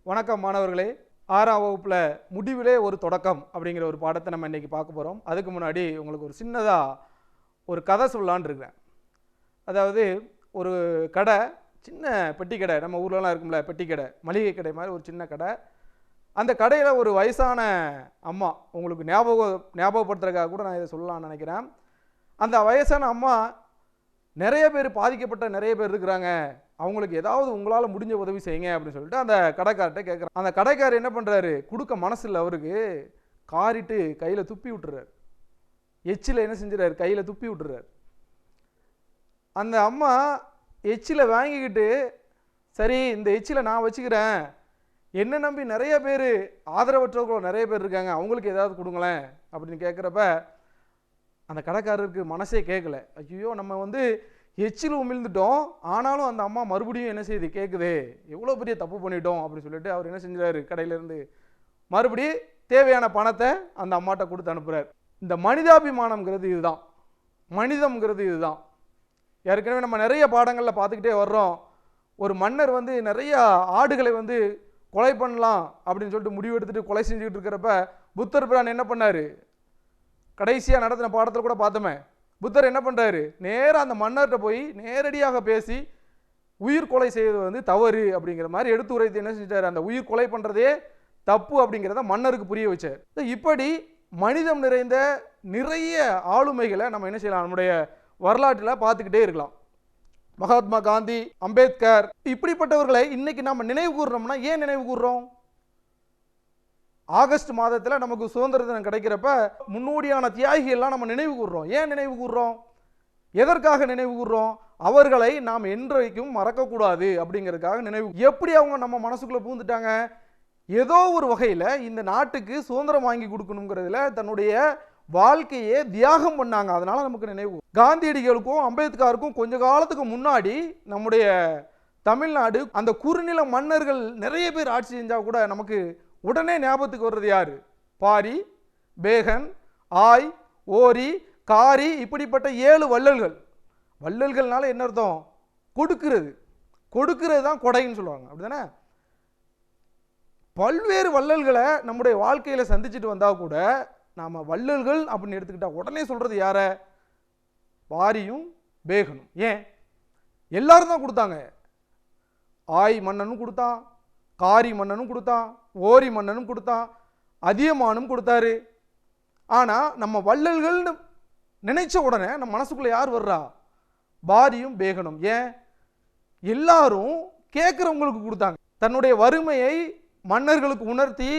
வணக்கம் மாணவர்களே. 6ஆம் வகுப்புல முடிவிலே ஒரு தொடக்கம் அப்படிங்கிற ஒரு பாடத்தை நம்ம இன்னைக்கு பார்க்க போறோம். அதுக்கு முன்னாடி உங்களுக்கு ஒரு சின்னதா ஒரு கதை சொல்லலாம்னு இருக்கேன். அதாவது ஒரு கடை, சின்ன பெட்டி கடை, நம்ம ஊர்லலாம் இருக்கும்ல பெட்டி கடை, மளிகை கடை மாதிரி ஒரு சின்ன கடை. அந்த கடையில் ஒரு வயசான அம்மா, உங்களுக்கு ஞாபகப்படுத்துறதுக்காக கூட நான் இதை சொல்லலாம்னு நினைக்கிறேன். அந்த வயசான அம்மா, நிறைய பேர் பாதிக்கப்பட்ட நிறைய பேர் இருக்கிறாங்க, அவங்களுக்கு ஏதாவது உங்களால் முடிஞ்ச உதவி செய்யுங்க அப்படின்னு சொல்லிட்டு அந்த கடைக்கார்ட்ட கேட்குறாங்க. அந்த கடைக்காரர் என்ன பண்ணுறாரு, கொடுக்க மனசு இல்லை அவருக்கு, காரிட்டு கையில் துப்பி விட்டுறாரு. எச்சில் என்ன செஞ்சுறாரு, கையில் துப்பி விட்டுறாரு. அந்த அம்மா எச்சிலை வாங்கிக்கிட்டு, சரி இந்த எச்சிலை நான் வச்சுக்கிறேன், என்ன நம்பி நிறைய பேர் ஆதரவற்றவர்கள் நிறைய பேர் இருக்காங்க, அவங்களுக்கு ஏதாவது கொடுங்களேன் அப்படின்னு கேட்குறப்ப அந்த கடைக்காரருக்கு மனசே கேட்கல. ஐயோ நம்ம எச்சில் உமிழ்ந்துட்டோம், ஆனாலும் அந்த அம்மா மறுபடியும் என்ன செய்யுது கேட்குது, எவ்வளோ பெரிய தப்பு பண்ணிட்டோம் அப்படின்னு சொல்லிட்டு அவர் என்ன செஞ்சாரு, கடையிலேருந்து மறுபடியும் தேவையான பணத்தை அந்த அம்மாட்ட கொடுத்து அனுப்புகிறார். இந்த மனிதாபிமானம்ங்கிறது இதுதான், மனிதம்ங்கிறது இதுதான். ஏற்கனவே நம்ம நிறைய பாடங்களில் பார்த்துக்கிட்டே வர்றோம். ஒரு மன்னர் நிறைய ஆடுகளை கொலை பண்ணலாம் அப்படின்னு சொல்லிட்டு முடிவு எடுத்துட்டு கொலை செஞ்சுக்கிட்டு இருக்கிறப்ப புத்தர் பிரான் என்ன பண்ணார், கடைசியாக நடத்தின பாடத்தில் கூட பார்த்தோமே, புத்தர் என்ன பண்ணுறாரு, நேராக அந்த மன்னர்கிட்ட போய் நேரடியாக பேசி உயிர் கொலை செய்வது தவறு அப்படிங்கிற மாதிரி எடுத்து உரைத்து என்ன செஞ்சார், அந்த உயிர் கொலை பண்ணுறதே தப்பு அப்படிங்கிறத மன்னருக்கு புரிய வச்சார். இப்படி மனிதம் நிறைந்த நிறைய ஆளுமைகளை நம்ம என்ன செய்யலாம், நம்முடைய வரலாற்றில் பார்த்துக்கிட்டே இருக்கலாம். மகாத்மா காந்தி, அம்பேத்கர், இப்படிப்பட்டவர்களை இன்னைக்கு நம்ம நினைவு கூறுறோம்னா ஏன் நினைவு கூறுறோம்? ஆகஸ்ட் மாதத்தில் நமக்கு சுதந்திர தினம் கிடைக்கிறப்ப முன்னோடியான தியாகிகள்லாம் நம்ம நினைவு கூறுறோம். ஏன் நினைவு கூறுறோம், எதற்காக நினைவு கூறுறோம்? அவர்களை நாம் என்றைக்கும் மறக்கக்கூடாது அப்படிங்கிறதுக்காக நினைவு. எப்படி அவங்க நம்ம மனசுக்குள்ளே பூந்துட்டாங்க, ஏதோ ஒரு வகையில் இந்த நாட்டுக்கு சுதந்திரம் வாங்கி கொடுக்கணுங்கிறதுல தன்னுடைய வாழ்க்கையே தியாகம் பண்ணாங்க. அதனால நமக்கு நினைவு. காந்தியடிகளுக்கும் அம்பேத்கருக்கும் கொஞ்ச காலத்துக்கு முன்னாடி நம்முடைய தமிழ்நாடு அந்த குறுநில மன்னர்கள் நிறைய பேர் ஆட்சி செஞ்சால் கூட நமக்கு உடனே ஞாபகத்துக்கு வர்றது யாரு, பாரி, பேகன், ஆய், ஓரி, காரி, இப்படிப்பட்ட 7 வள்ளல்கள். வள்ளல்கள்னால என்ன அர்த்தம், கொடுக்கிறது, கொடுக்கிறது தான் கொடைன்னு சொல்லுவாங்க, அப்படிதானே? பல்வேறு வள்ளல்களை நம்முடைய வாழ்க்கையில் சந்திச்சுட்டு வந்தால் கூட நாம் வள்ளல்கள் அப்படின்னு எடுத்துக்கிட்டா உடனே சொல்கிறது யார, பாரியும் பேகனும். ஏன் எல்லாரும் தான் கொடுத்தாங்க. ஆய் மன்னனும் கொடுத்தான், காரி மன்னனும் கொடுத்தான், ஓரி மன்னனும் கொடுத்தான், அதியமானும் கொடுத்தாரு. ஆனால் நம்ம வள்ளல்கள்னு நினைச்ச உடனே நம்ம மனசுக்குள்ளே யார் வர்றா, பாரியும் பேகனும். ஏன் எல்லாரும் கேட்குறவங்களுக்கு கொடுத்தாங்க. தன்னுடைய வறுமையை மன்னர்களுக்கு உணர்த்தி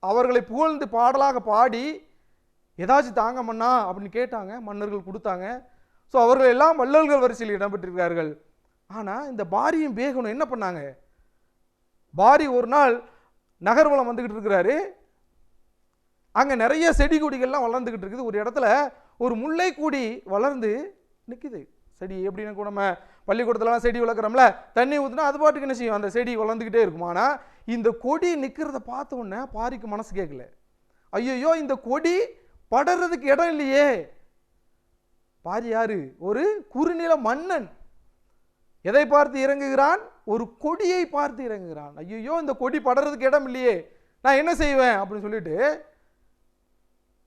அவர்களை புகழ்ந்து பாடலாக பாடி ஏதாச்சும் தாங்க மன்னா அப்படின்னு கேட்டாங்க, மன்னர்கள் கொடுத்தாங்க. ஸோ அவர்கள் எல்லாம் வள்ளல்கள் வரிசையில் இடம்பெற்றிருக்கிறார்கள். ஆனால் இந்த பாரியும் பேகனும் என்ன பண்ணாங்க, பாரி ஒரு நாள் நகர்வலம் வந்துக்கிட்டு இருக்கிறாரு, அங்கே நிறைய செடி கொடிகள்லாம் வளர்ந்துக்கிட்டு இருக்குது. ஒரு இடத்துல ஒரு முல்லை கொடி வளர்ந்து நிற்குது. செடி எப்படின்னு நம்ம பள்ளிக்கூடத்துலலாம் செடி வளர்க்குறோம்ல, தண்ணி ஊற்றுனா அது பாட்டுக்கு என்ன செய்யும், அந்த செடி வளர்ந்துக்கிட்டே இருக்கும். ஆனால் இந்த கொடி நிற்கிறத பார்த்த உடனே பாரிக்கு மனசு கேட்கல. ஐயோ இந்த கொடி படறதுக்கு இடம் இல்லையே. பாரி யாரு, ஒரு குறுநில மன்னன். எதை பார்த்து இறங்குகிறான், ஒரு கொடியை பார்த்து இறங்குகிறான். ஐயோ இந்த கொடி படறதுக்கு இடம் இல்லையே, நான் என்ன செய்வேன் அப்படின்னு சொல்லிட்டு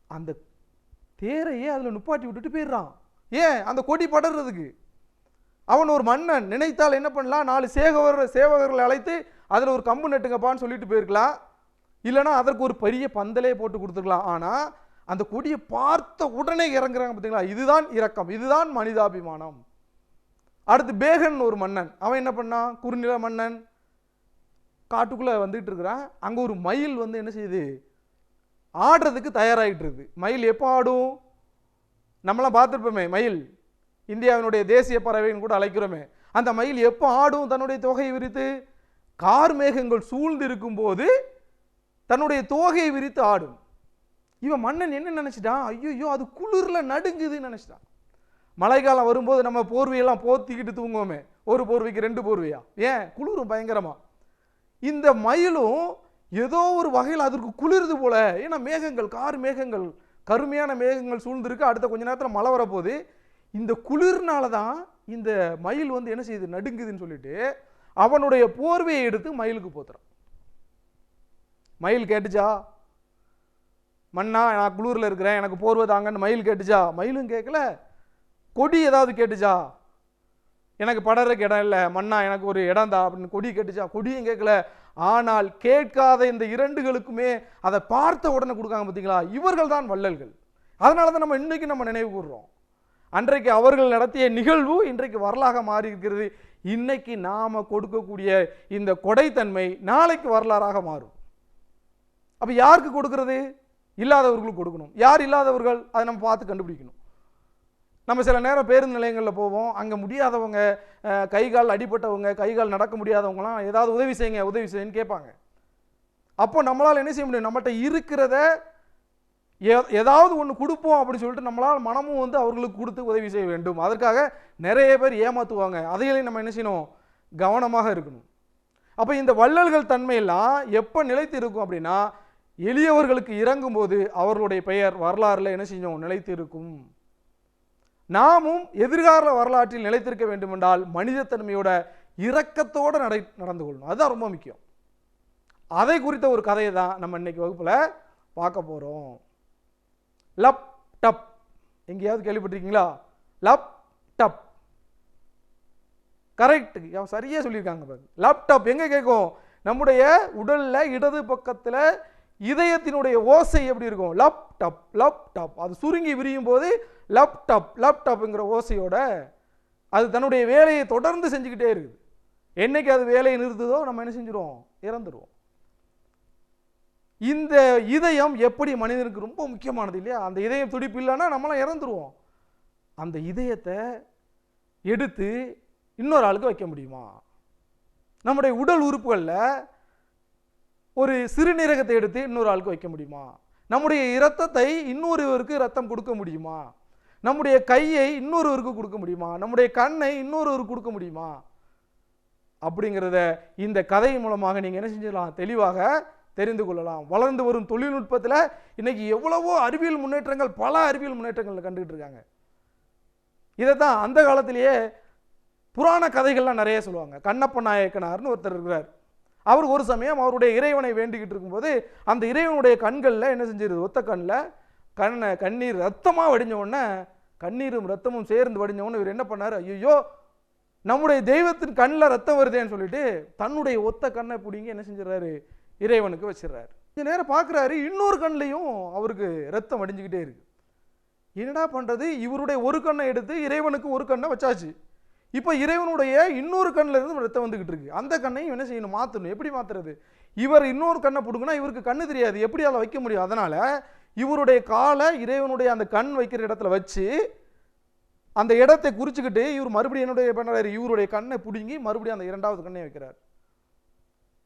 அந்த தேரையே அதில் நுப்பாட்டி விட்டுட்டு போயிடுறான். ஏன், அந்த கொடி படறதுக்கு. அவன் ஒரு மன்னன், நினைத்தால் என்ன பண்ணலாம், 4 சேவகர்களை அழைத்து அதில் ஒரு கம்பு நட்டுங்கப்பான்னு சொல்லிட்டு போயிருக்கலாம், இல்லைனா அதற்கு ஒரு பெரிய பந்தலே போட்டு கொடுத்துருக்கலாம். ஆனால் அந்த கொடியை பார்த்த உடனே இறங்குறாங்க. பார்த்தீங்களா, இதுதான் இரக்கம், இதுதான் மனிதாபிமானம். அடுத்து பேகன் ஒரு மன்னன், அவன் என்ன பண்ணான், குறுநில மன்னன், காட்டுக்குள்ளே வந்துகிட்டு இருக்கிறான். அங்கே ஒரு மயில் என்ன செய்யுது, ஆடுறதுக்கு தயாராகிட்டு இருக்குது. மயில் எப்போ ஆடும், நம்மளாம் பார்த்துருப்போமே, மயில் இந்தியாவினுடைய தேசிய பறவைன்னு கூட அழைக்கிறோமே. அந்த மயில் எப்போ ஆடும், தன்னுடைய தொகையை விரித்து, கார் மேகங்கள் சூழ்ந்து இருக்கும்போது தன்னுடைய தோகையை விரித்து ஆடும். இவன் மன்னன் என்ன நினைச்சிட்டான், ஐயோ அது குளிரில் நடுங்குதுன்னு நினைச்சிட்டான். மழை காலம் வரும்போது நம்ம போர்வையெல்லாம் போத்திக்கிட்டு தூங்குவோமே, ஒரு போர்வைக்கு 2 போர்வையா, ஏன் குளிரும் பயங்கரமா. இந்த மயிலும் ஏதோ ஒரு வகையில் அதற்கு குளிர்து போல, ஏன்னா மேகங்கள், கார் மேகங்கள், கருமையான மேகங்கள் சூழ்ந்திருக்கு, அடுத்த கொஞ்ச நேரத்தில் மழை வரப்போகுது. இந்த குளிர்னால தான் இந்த மயில் என்ன செய்யுது, நடுங்குதுன்னு சொல்லிட்டு அவனுடைய போர்வையை எடுத்து மயிலுக்கு போத்துறான். மயில் கேட்டுச்சா? மண்ணா நான் குளூரில் இருக்கிறேன், எனக்கு போர்வை தாங்கன்னு மயில் கேட்டுச்சா? மயிலும் கேட்கல. கொடி ஏதாவது கேட்டுச்சா? எனக்கு படறதுக்கு இடம் இல்லை, மண்ணா எனக்கு ஒரு இடம் தான் அப்படின்னு கொடி கேட்டுச்சா? கொடியும் கேட்கல. ஆனால் கேட்காத இந்த இரண்டுகளுக்குமே அதை பார்த்த உடனே கொடுக்காங்க பார்த்தீங்களா? இவர்கள் தான் வள்ளல்கள். அதனால தான் நம்ம இன்னைக்கு நம்ம நினைவு கூறுறோம். அன்றைக்கு அவர்கள் நடத்திய நிகழ்வு இன்றைக்கு வரலாக மாறி இருக்கிறது. இன்னைக்கு நாம கொடுக்கக்கூடிய இந்த கொடைத்தன்மை நாளைக்கு வரலாறாக மாறும். அப்ப யாருக்கு கொடுக்கிறது? இல்லாதவர்களுக்கு கொடுக்கணும். யார் இல்லாதவர்கள்? அதை நம்ம பார்த்து கண்டுபிடிக்கணும். நம்ம சில நேரம் பேருந்து நிலையங்களில் போவோம், அங்கே முடியாதவங்க, கை கால் அடிபட்டவங்க, கை கால் நடக்க முடியாதவங்களாம் ஏதாவது உதவி செய்யுங்க உதவி செய்யுன்னு கேட்பாங்க. அப்போ நம்மளால் என்ன செய்ய முடியும்? நம்மகிட்ட இருக்கிறத ஏதாவது ஒன்று கொடுப்போம் அப்படின்னு சொல்லிட்டு நம்மளால் மனமும் வந்து அவர்களுக்கு கொடுத்து உதவி செய்ய வேண்டும். அதற்காக நிறைய பேர் ஏமாற்றுவாங்க. அதையிலே நம்ம என்ன செய்யணும்? கவனமாக இருக்கணும். அப்போ இந்த வள்ளல்கள் தன்மையெல்லாம் எப்போ நிலைத்து இருக்கும் அப்படின்னா, எளியவர்களுக்கு இறங்கும் போது அவர்களுடைய பெயர் வரலாறுல என்ன செய்யும்? நிலைத்து இருக்கும். நாமும் எதிர்கால வரலாற்றில் நிலைத்திருக்க வேண்டும் என்றால் மனிதத்தன்மையோட இரக்கத்தோடு நடந்து கொள்ளணும். அதுதான் ரொம்ப முக்கியம். அதை குறித்த ஒரு கதையை தான் நம்ம இன்னைக்கு வகுப்புல பார்க்க போறோம். லப் டப், எங்கேயாவது கேள்விப்பட்டிருக்கீங்களா? லப் டப், கரெக்ட், சரியா சொல்லியிருக்காங்க. லேப்டாப் எங்க கேட்கும்? நம்முடைய உடல்ல இடது பக்கத்துல இதயத்தினுடைய ஓசை எப்படி இருக்கும்? Lub dub lub dub. அது சுருங்கி விரியும் போது லேப்டாப் லேப்டாப்ங்கிற ஓசையோட அது தன்னுடைய வேலையை தொடர்ந்து செஞ்சுக்கிட்டே இருக்குது. என்னைக்கு அது வேலையை நிறுத்துதோ நம்ம என்ன செஞ்சிருவோம்? இறந்துருவோம். இந்த இதயம் எப்படி மனிதனுக்கு ரொம்ப முக்கியமானது இல்லையா? அந்த இதயம் துடிப்பு இல்லைன்னா நம்மளாம் இறந்துருவோம். அந்த இதயத்தை எடுத்து இன்னொரு ஆளுக்கு வைக்க முடியுமா? நம்முடைய உடல் உறுப்புகளில் ஒரு சிறுநீரகத்தை எடுத்து இன்னொரு ஆளுக்கு வைக்க முடியுமா? நம்முடைய இரத்தத்தை இன்னொருவருக்கு ரத்தம் கொடுக்க முடியுமா? நம்முடைய கையை இன்னொருவருக்கு கொடுக்க முடியுமா? நம்முடைய கண்ணை இன்னொருவருக்கு கொடுக்க முடியுமா? அப்படிங்கிறத இந்த கதை மூலமாக நீங்க என்ன செஞ்சிடலாம்? தெளிவாக தெரிந்து கொள்ளலாம். வளர்ந்து வரும் தொழில்நுட்பத்தில் இன்னைக்கு எவ்வளவோ அறிவியல் முன்னேற்றங்கள், பல அறிவியல் முன்னேற்றங்கள் கண்டுகிட்டு இருக்காங்க. இதைத்தான் அந்த காலத்திலேயே புராண கதைகள்லாம் நிறைய சொல்லுவாங்க. கண்ணப்ப நாயக்கனார்னு ஒருத்தர் இருக்கிறார். அவர் ஒரு சமயம் அவருடைய இறைவனை வேண்டிக்கிட்டு இருக்கும்போது அந்த இறைவனுடைய கண்களில் என்ன செஞ்சிருது? ஒத்த கண்ணில் கண்ணீர் ரத்தமாக வடிஞ்ச உடனே, கண்ணீரும் ரத்தமும் சேர்ந்து வடிஞ்ச உடனே இவர் என்ன பண்ணார்? ஐயோ, நம்முடைய தெய்வத்தின் கண்ணில் ரத்தம் வருதேன்னு சொல்லிட்டு தன்னுடைய ஒத்த கண்ணை பிடிங்கி என்ன செஞ்சிடறாரு? இறைவனுக்கு வச்சிடறாரு. கொஞ்ச நேரம் பார்க்குறாரு, இன்னொரு கண்ணிலையும் அவருக்கு ரத்தம் வடிஞ்சுக்கிட்டே இருக்கு. என்னடா பண்ணுறது? இவருடைய ஒரு கண்ணை எடுத்து இறைவனுக்கு ஒரு கண்ணை வச்சாச்சு. இப்போ இறைவனுடைய இன்னொரு கண்ணில் இருந்து ரத்தம் வந்துகிட்டு இருக்கு. அந்த கண்ணையும் என்ன செய்யணும்? மாற்றணும். எப்படி மாற்றுறது? இவர் இன்னொரு கண்ணை பிடுங்கினா இவருக்கு கண்ணு தெரியாது, எப்படி அதில் வைக்க முடியும்? அதனால இவருடைய காலை இறைவனுடைய அந்த கண் வைக்கிற இடத்துல வச்சு அந்த இடத்தை குறிச்சுக்கிட்டு இவர் மறுபடியும் என்னுடைய பண்ணுறாரு? இவருடைய கண்ணை பிடுங்கி மறுபடியும் அந்த இரண்டாவது கண்ணை வைக்கிறார்.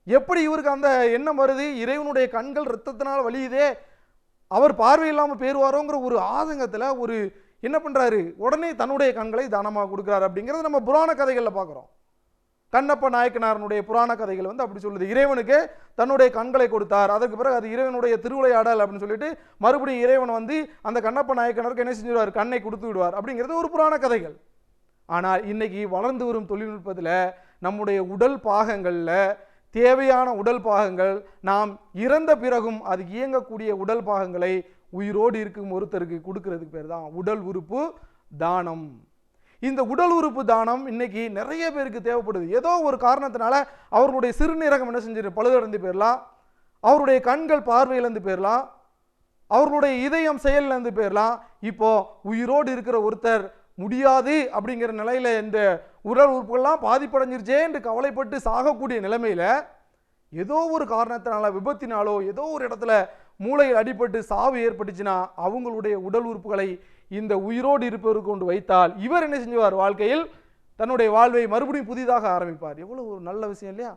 எப்படி இவருக்கு அந்த எண்ணம் வருது? இறைவனுடைய கண்கள் ரத்தத்தினால் வலியுதே, அவர் பார்வை இல்லாமல் பேருவாரோங்கிற ஒரு ஆதங்கத்தில் ஒரு என்ன பண்றாரு? உடனே தன்னுடைய கண்களை தானமாக கொடுக்கிறார். அப்படிங்கிறது நம்ம புராண கதைகளில் பார்க்குறோம். கண்ணப்ப நாயக்கனாருடைய புராண கதைகள் வந்து அப்படி சொல்லுது. இறைவனுக்கு தன்னுடைய கண்களை கொடுத்தார், அதுக்கு பிறகு அது இறைவனுடைய திருவிளையாடல் அப்படின்னு சொல்லிட்டு மறுபடியும் இறைவன் வந்து அந்த கண்ணப்ப நாயக்கனருக்கு என்ன செஞ்சுருவார்? கண்ணை கொடுத்து விடுவார். அப்படிங்கிறது ஒரு புராண கதைகள். ஆனால் இன்னைக்கு வளர்ந்து வரும் தொழில்நுட்பத்தில் நம்முடைய உடல் பாகங்களில் தேவையான உடல் பாகங்கள் நாம் இறந்த பிறகும் அது இயங்கக்கூடிய உடல் பாகங்களை உயிரோடு இருக்கும் ஒருத்தருக்கு கொடுக்கறதுக்கு பேர் தான் உடல் உறுப்பு தானம். இந்த உடல் உறுப்பு தானம் இன்னைக்கு நிறைய பேருக்கு தேவைப்படுது. ஏதோ ஒரு காரணத்தினால அவர்களுடைய சிறுநீரகம் என்ன செஞ்சிரு? பழுதடைந்து போயிடலாம், அவருடைய கண்கள் பார்வையிலேருந்து போயிடலாம், அவர்களுடைய இதயம் செயலிலேருந்து போயிடலாம். இப்போ உயிரோடு இருக்கிற ஒருத்தர் முடியாது அப்படிங்கிற நிலையில இந்த உடல் உறுப்புகள்லாம் பாதிப்படைஞ்சிருச்சே என்று கவலைப்பட்டு சாகக்கூடிய நிலைமையில ஏதோ ஒரு காரணத்தினால, விபத்தினாலோ ஏதோ ஒரு இடத்துல மூளையில் அடிபட்டு சாவு ஏற்பட்டுச்சுன்னா அவங்களுடைய உடல் உறுப்புகளை இந்த உயிரோடு இருப்பவருக்கு கொண்டு வைத்தால் இவர் என்ன செஞ்சுவார்? வாழ்க்கையில் தன்னுடைய வாழ்வை மறுபடியும் புதிதாக ஆரம்பிப்பார். எவ்வளவு ஒரு நல்ல விஷயம் இல்லையா?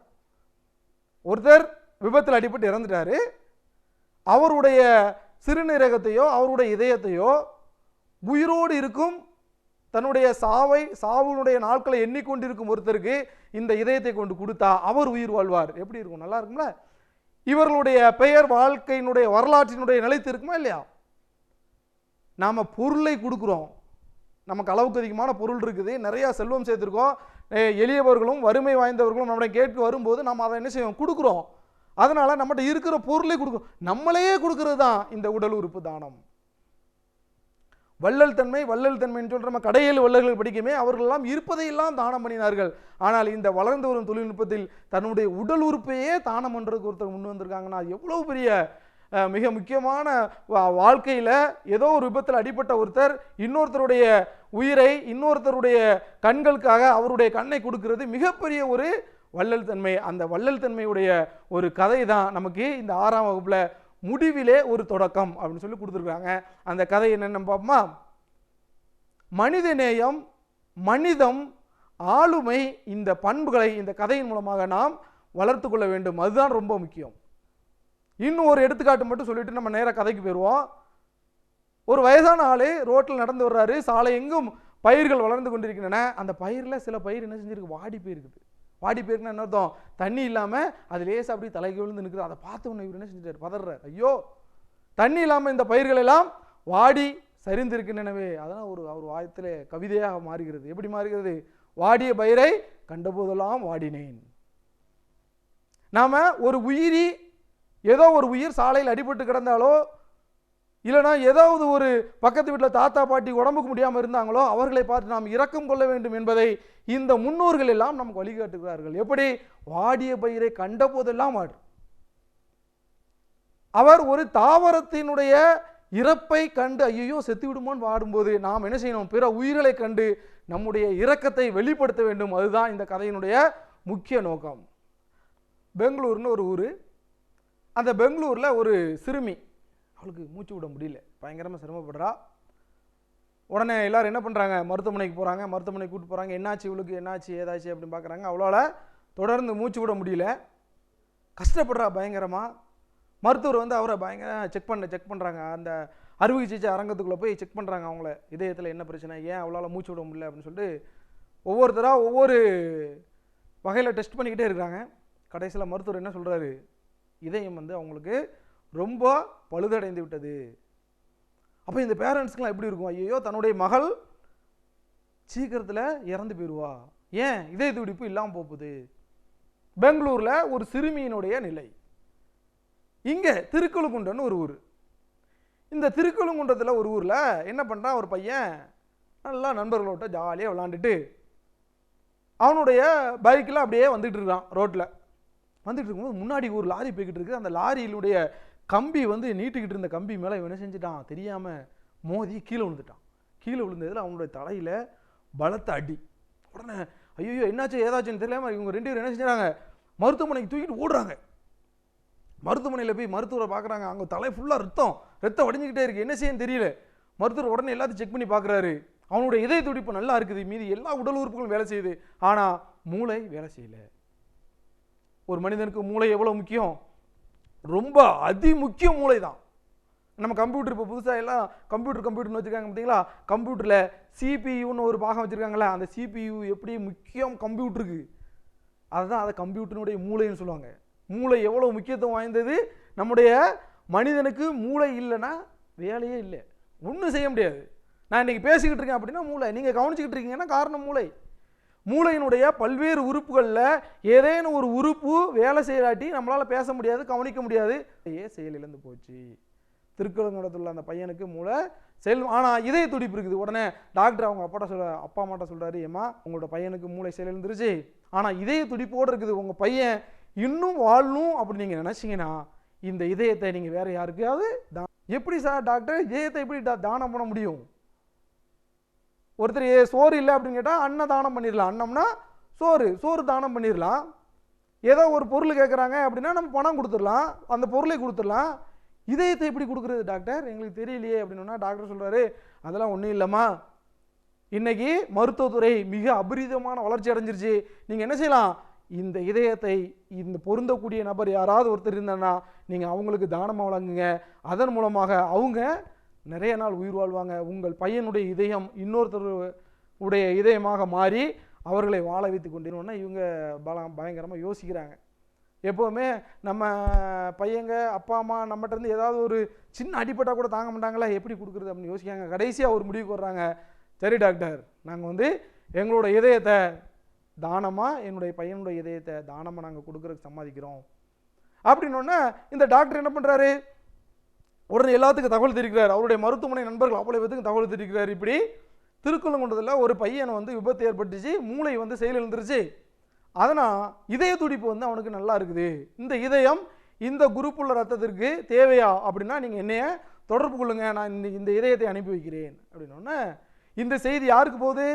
ஒருத்தர் விபத்தில் அடிபட்டு இறந்துட்டாரு, அவருடைய சிறுநீரகத்தையோ அவருடைய இதயத்தையோ உயிரோடு இருக்கும் தன்னுடைய சாவுடைய நாட்களை எண்ணிக்கொண்டிருக்கும் ஒருத்தருக்கு இந்த இதயத்தை கொண்டு கொடுத்தா அவர் உயிர் வாழ்வார். எப்படி இருக்கும்? நல்லா இருக்கும்ல? இவர்களுடைய பெயர் வாழ்க்கையினுடைய வரலாற்றினுடைய நிலைத்து இருக்குமா இல்லையா? நாம பொருளை கொடுக்குறோம், நமக்கு அளவுக்கு அதிகமான பொருள் இருக்குது, நிறைய செல்வம் சேர்த்துருக்கோம், எளியவர்களும் வறுமை வாய்ந்தவர்களும் நம்முடைய கேட்க வரும்போது நாம் அதை என்ன செய்வோம்? கொடுக்குறோம். அதனால் நம்மகிட்ட இருக்கிற பொருளை கொடுக்கும், நம்மளையே கொடுக்கறது தான் இந்த உடல் உறுப்பு தானம். வள்ளல் தன்மைன்னு சொல்ற நம்ம கடையில் வள்ளல்கள் படிக்குமே, அவர்களெல்லாம் இருப்பதையெல்லாம் தானம் பண்ணினார்கள். ஆனால் இந்த வளர்ந்து வரும் தொழில்நுட்பத்தில் தன்னுடைய உடல் உறுப்பையே தானம் பண்ணுறதுக்கு ஒருத்தர் முன் வந்திருக்காங்கன்னா எவ்வளோ பெரிய மிக முக்கியமான வாழ்க்கையில் ஏதோ ஒரு விபத்தில் அடிப்பட்ட ஒருத்தர் இன்னொருத்தருடைய உயிரை இன்னொருத்தருடைய கண்களுக்காக அவருடைய கண்ணை கொடுக்கிறது மிகப்பெரிய ஒரு வள்ளல் தன்மை. அந்த வள்ளல் தன்மையுடைய ஒரு கதை தான் நமக்கு இந்த 6ஆம் வகுப்பில் முடிவிலே ஒரு தொடக்கம் அப்படின்னு சொல்லி கொடுத்துருக்காங்க. அந்த கதை என்னென்னு பார்ப்போமா? மனிதநேயம், மனிதம், ஆளுமை, இந்த பண்புகளை இந்த கதையின் மூலமாக நாம் வளர்த்து கொள்ள வேண்டும். அதுதான் ரொம்ப முக்கியம். இன்னும் ஒரு எடுத்துக்காட்டு மட்டும் சொல்லிட்டு நம்ம நேராக கதைக்கு போயிடுவோம். ஒரு வயசான ஆளு ரோட்டில் நடந்து வர்றாரு. சாலை எங்கும் பயிர்கள் வளர்ந்து கொண்டிருக்கின்றன. அந்த பயிரில் சில பயிர் என்ன செஞ்சிருக்கு, வாடி போயிருக்குது. வாடி போயிருக்குன்னா என்ன அர்த்தம்? தண்ணி இல்லாமல் அது லேசாக அப்படி தலைக்கு விழுந்து நிற்குது. அதை பார்த்து உடனே இவர் என்ன செஞ்சிட்டார், பதறார். ஐயோ, தண்ணி இல்லாமல் இந்த பயிர்கள் எல்லாம் வாடி சரிந்திருக்கின்றனவே. அதனால் அவர் வாயத்தில் கவிதையாக மாறுகிறது. எப்படி மாறுகிறது? வாடிய பயிரை கண்டபோதெல்லாம் வாடினேன். நாம் ஒரு உயிரி, ஏதோ ஒரு உயிர் சாலையில் அடிபட்டு கிடந்தாலோ இல்லைனா ஏதாவது ஒரு பக்கத்து வீட்டில் தாத்தா பாட்டி உடம்புக்கு முடியாமல் இருந்தாங்களோ அவர்களை பார்த்து நாம் இரக்கம் கொள்ள வேண்டும் என்பதை இந்த முன்னோர்கள் எல்லாம் நமக்கு வழிகாட்டுகிறார்கள். எப்படி? வாடிய பயிரை கண்ட போதெல்லாம் வாடு. அவர் ஒரு தாவரத்தினுடைய இறப்பை கண்டு ஐயோ செத்து விடுமோன்னு வாடும்போது நாம் என்ன செய்யணும்? பிற உயிர்களை கண்டு நம்முடைய இரக்கத்தை வெளிப்படுத்த வேண்டும். அதுதான் இந்த கதையினுடைய முக்கிய நோக்கம். பெங்களூர்னு ஒரு ஊர். அந்த பெங்களூரில் ஒரு சிறுமி, அவளுக்கு மூச்சு விட முடியல, பயங்கரமாக சிரமப்படுறா. உடனே எல்லாரும் என்ன பண்ணுறாங்க, மருத்துவமனைக்கு போகிறாங்க. மருத்துவமனைக்கு கூப்பிட்டு போகிறாங்க. என்னாச்சு இவளுக்கு, என்னாச்சு ஏதாச்சு அப்படின்னு பார்க்குறாங்க. அவளால் தொடர்ந்து மூச்சு விட முடியல, கஷ்டப்படுறா பயங்கரமாக. மருத்துவர் வந்து அவரை பயங்கர செக் பண்ணுறாங்க. அந்த அறுவை சிகிச்சை அரங்கத்துக்குள்ளே போய் செக் பண்ணுறாங்க அவங்கள. இதயத்தில் என்ன பிரச்சனை, ஏன் அவளால் மூச்சு விட முடியல அப்படின்னு சொல்லிட்டு ஒவ்வொருத்தராக ஒவ்வொரு வகையில் டெஸ்ட் பண்ணிக்கிட்டே இருக்கிறாங்க. கடைசியில் மருத்துவர் என்ன சொல்கிறாரு, இதயம் வந்து அவங்களுக்கு ரொம்ப பழுதடைந்து விட்டது. அப்போ இந்த பேரண்ட்ஸ்க்குலாம் எப்படி இருக்கும்? ஐயோ, தன்னுடைய மகள் சீக்கிரத்தில் இறந்து போயிடுவா, ஏன் இதய துடிப்பு இல்லாமல் போகுது. பெங்களூரில் ஒரு சிறுமியினுடைய நிலை. இங்கே திருக்கழுக்குன்றன்னு ஒரு ஊர். இந்த திருக்கழுக்குன்றத்தில் ஒரு ஊரில் என்ன பண்ணுறான், ஒரு பையன் நல்லா நண்பர்களோட்ட ஜாலியாக விளாண்டுட்டு அவனுடைய பைக்கில் அப்படியே வந்துட்டு இருக்கான். ரோட்டில் வந்துட்டு இருக்கும்போது முன்னாடி ஒரு லாரி போய்கிட்டு இருக்கு. அந்த லாரியினுடைய கம்பி வந்து நீட்டிக்கிட்டு இருந்த கம்பி மேலே இவன் என்ன செஞ்சுட்டான், தெரியாமல் மோதி கீழே விழுந்துட்டான். கீழே விழுந்ததில் அவனுடைய தலையில் பலத்த அடி. உடனே ஐயோ என்னாச்சு ஏதாச்சுன்னு தெரியாமல் இவங்க 2 பேரும் என்ன செஞ்சாங்க, மருத்துவமனைக்கு தூக்கிட்டு ஓடுறாங்க. மருத்துவமனையில் போய் மருத்துவரை பார்க்குறாங்க. அங்கே தலை ஃபுல்லாக ரத்தம் வடிஞ்சிக்கிட்டே இருக்குது. என்ன செய்யன்னு தெரியல. மருத்துவர் உடனே எல்லாத்தையும் செக் பண்ணி பார்க்குறாரு. அவனுடைய இதய துடிப்பு நல்லா இருக்குது, மீதி எல்லா உடல் உறுப்புகளும் வேலை செய்யுது, ஆனால் மூளை வேலை செய்யலை. ஒரு மனிதனுக்கு மூளை எவ்வளோ முக்கியம், ரொம்ப அதி முக்கிய மூளை தான். நம்ம கம்ப்யூட்டர் இப்போ புதுசாக எல்லாம் கம்ப்யூட்டர்னு வச்சுருக்காங்க பார்த்தீங்களா. கம்ப்யூட்டரில் சிபியூன்னு ஒரு பாகம் வச்சுருக்காங்களா. அந்த சிபியூ எப்படி முக்கியம் கம்ப்யூட்டருக்கு, அதுதான் அதை கம்ப்யூட்டருடைய மூளைன்னு சொல்லுவாங்க. மூளை எவ்வளோ முக்கியத்துவம் வாய்ந்தது. நம்முடைய மனிதனுக்கு மூளை இல்லைன்னா வேலையே இல்லை, ஒன்றும் செய்ய முடியாது. நான் இன்றைக்கி பேசிக்கிட்டு இருக்கேன் அப்படின்னா மூளை, நீங்கள் கவனிச்சிக்கிட்டு இருக்கீங்கன்னா காரணம் மூளை. மூளையினுடைய பல்வேறு உறுப்புகளில் ஏதேனும் ஒரு உறுப்பு வேலை செய்யலாட்டி நம்மளால் பேச முடியாது, கவனிக்க முடியாது. செயல் இழந்து போச்சு. திருக்கழுங்குன்றத்தில் அந்த பையனுக்கு மூளை செயல், ஆனால் இதய துடிப்பு இருக்குது. உடனே டாக்டர் அவங்க அப்பா அம்மாட்ட சொல்கிறாரு, ஏம்மா உங்களோட பையனுக்கு மூளை செயல் இழந்துருச்சு, ஆனால் இதய துடிப்போடு இருக்குது, உங்கள் பையன் இன்னும் வாழணும் அப்படின்னு நீங்கள் நினச்சிங்கன்னா இந்த இதயத்தை நீங்கள் வேறு யாருக்கையாவது எப்படி சார் டாக்டர் இதயத்தை எப்படி தானம் பண்ண முடியும்? ஒருத்தர் சோறு இல்லை அப்படின்னு கேட்டால் அன்னம் தானம் பண்ணிடலாம். அன்னம்னா சோறு தானம் பண்ணிடலாம். ஏதோ ஒரு பொருள் கேட்குறாங்க அப்படின்னா நம்ம பணம் கொடுத்துடலாம், அந்த பொருளை கொடுத்துடலாம். இதயத்தை எப்படி கொடுக்குறது டாக்டர், எங்களுக்கு தெரியலையே அப்படின்னா டாக்டர் சொல்கிறாரு, அதெல்லாம் ஒன்றும் இல்லைம்மா, இன்றைக்கி மருத்துவத்துறை மிக அபரிதமான வளர்ச்சி அடைஞ்சிருச்சு. நீங்கள் என்ன செய்யலாம், இந்த இதயத்தை இந்த பொருந்தக்கூடிய நபர் யாராவது ஒருத்தர் இருந்தாங்கன்னா நீங்கள் அவங்களுக்கு தானமாக வழங்குங்க. அதன் மூலமாக அவங்க நிறைய நாள் உயிர் வாழ்வாங்க. உங்கள் பையனுடைய இதயம் இன்னொருத்தர் உடைய இதயமாக மாறி அவர்களை வாழ வைத்து கொண்டிருவோன்னா இவங்க பயங்கரமாக யோசிக்கிறாங்க. எப்போவுமே நம்ம பையங்க அப்பா அம்மா நம்மகிட்ட இருந்து ஏதாவது ஒரு சின்ன அடிப்பட்டால் கூட தாங்க மாட்டாங்களா, எப்படி கொடுக்குறது அப்படின்னு யோசிக்காங்க. கடைசியாக ஒரு முடிவுக்கு வர்றாங்க, சரி டாக்டர் நாங்கள் எங்களோட இதயத்தை தானமாக என்னுடைய பையனுடைய இதயத்தை தானமாக நாங்கள் கொடுக்குறதுக்கு சம்மதிக்கிறோம். அப்படின்னோடனே இந்த டாக்டர் என்ன பண்ணுறாரு, உடனே எல்லாத்துக்கும் தகவல் தெரிவிக்கிறார். அவருடைய மருத்துவமனை நண்பர்கள் அவ்வளோ பேத்துக்கும் தகவல் தெரிவிக்கிறார். இப்படி திருக்குளங்குன்றத்தில் ஒரு பையனை வந்து விபத்து ஏற்பட்டுச்சு, மூளை வந்து செயலிழந்துருச்சு, அதனால் இதய துடிப்பு வந்து அவனுக்கு நல்லா இருக்குது, இந்த இதயம் இந்த குரூப் உள்ள ரத்தத்திற்கு தேவையா அப்படின்னா நீங்கள் என்னைய தொடர்பு கொள்ளுங்க, நான் இந்த இதயத்தை அனுப்பி வைக்கிறேன் அப்படின்னோடனே இந்த செய்தி யாருக்கு போகுது,